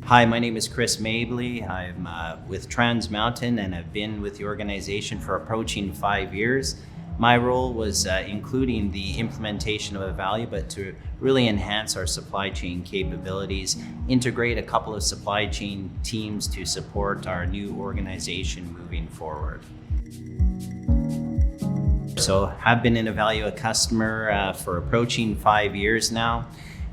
Hi, my name is Chris Mabley. I'm with Transmountain and I've been with the organization for approaching 5 years. My role was including the implementation of Ivalua, but to really enhance our supply chain capabilities, integrate a couple of supply chain teams to support our new organization moving forward. So I've been an Ivalua customer for approaching 5 years now.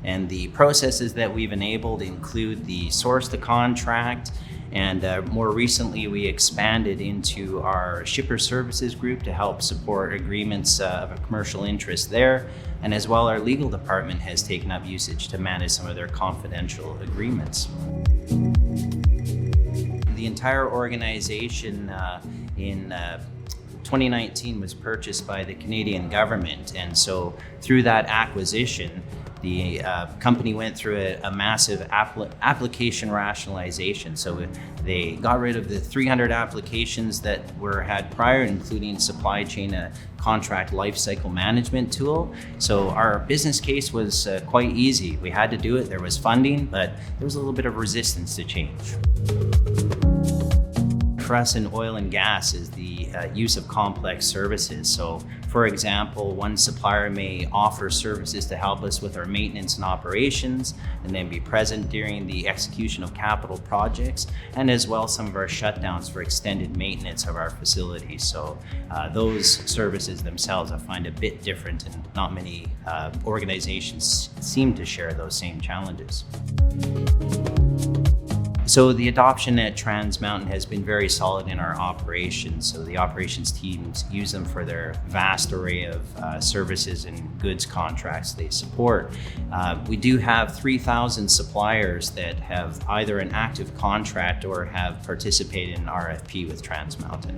And the processes that we've enabled include the source to contract, and more recently we expanded into our shipper services group to help support agreements of a commercial interest there. And as well, our legal department has taken up usage to manage some of their confidential agreements. The entire organization in 2019 was purchased by the Canadian government, and so through that acquisition, the company went through a massive application rationalization. So they got rid of the 300 applications that had prior, including supply chain contract lifecycle management tool. So our business case was quite easy. We had to do it. There was funding, but there was a little bit of resistance to change. For us in oil and gas is the use of complex services. So for example, one supplier may offer services to help us with our maintenance and operations, and then be present during the execution of capital projects, and as well some of our shutdowns for extended maintenance of our facilities. So those services themselves I find a bit different, and not many organizations seem to share those same challenges. So the adoption at Transmountain has been very solid in our operations. So the operations teams use them for their vast array of services and goods contracts they support. We do have 3,000 suppliers that have either an active contract or have participated in RFP with Transmountain.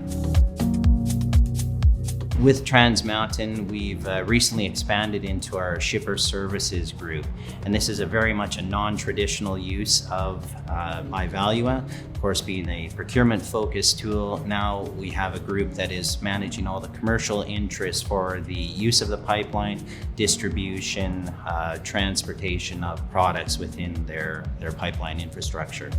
With Transmountain, we've recently expanded into our shipper services group, and this is very much a non-traditional use of Ivalua. Of course, being a procurement-focused tool, now we have a group that is managing all the commercial interests for the use of the pipeline, distribution, transportation of products within their pipeline infrastructure.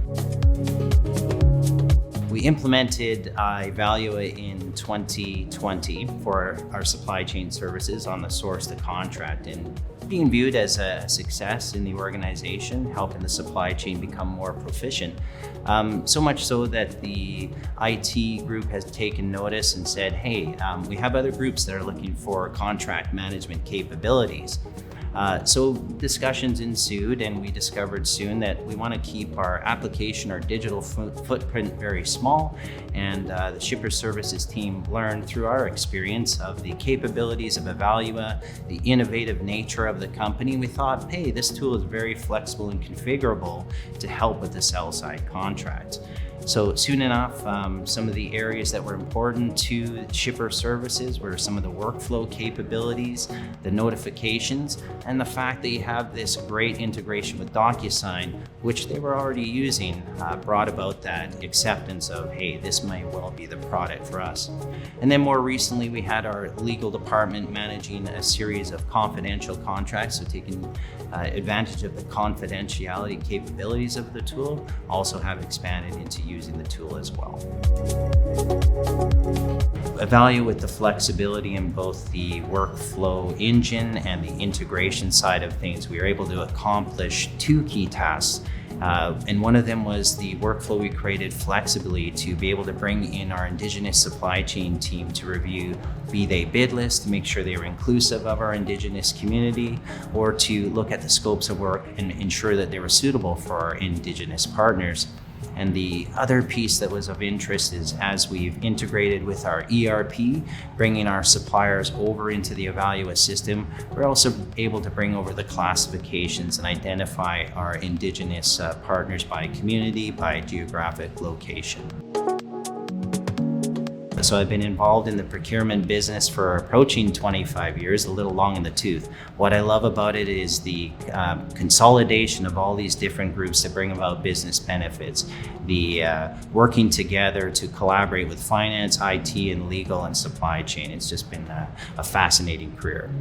We implemented Ivalua in 2020 for our supply chain services on the source to contract, and being viewed as a success in the organization, helping the supply chain become more proficient. So much so that the IT group has taken notice and said, hey, we have other groups that are looking for contract management capabilities. So discussions ensued, and we discovered soon that we want to keep our application, our digital footprint very small, and the shipper services team learned through our experience of the capabilities of Ivalua, the innovative nature of the company. We thought, hey, this tool is very flexible and configurable to help with the sell side contracts. So soon enough, some of the areas that were important to shipper services were some of the workflow capabilities, the notifications, and the fact that you have this great integration with DocuSign, which they were already using, brought about that acceptance of, hey, this might well be the product for us. And then more recently, we had our legal department managing a series of confidential contracts, so taking advantage of the confidentiality capabilities of the tool, also have expanded into using the tool as well. Ivalua, with the flexibility in both the workflow engine and the integration side of things, we were able to accomplish two key tasks. And one of them was the workflow we created flexibly to be able to bring in our Indigenous supply chain team to review, be they bid lists to make sure they were inclusive of our Indigenous community, or to look at the scopes of work and ensure that they were suitable for our Indigenous partners. And the other piece that was of interest is, as we've integrated with our ERP, bringing our suppliers over into the Ivalua system, we're also able to bring over the classifications and identify our Indigenous partners by community, by geographic location. So I've been involved in the procurement business for approaching 25 years, a little long in the tooth. What I love about it is the consolidation of all these different groups that bring about business benefits, the working together to collaborate with finance, IT, and legal and supply chain. It's just been a fascinating career.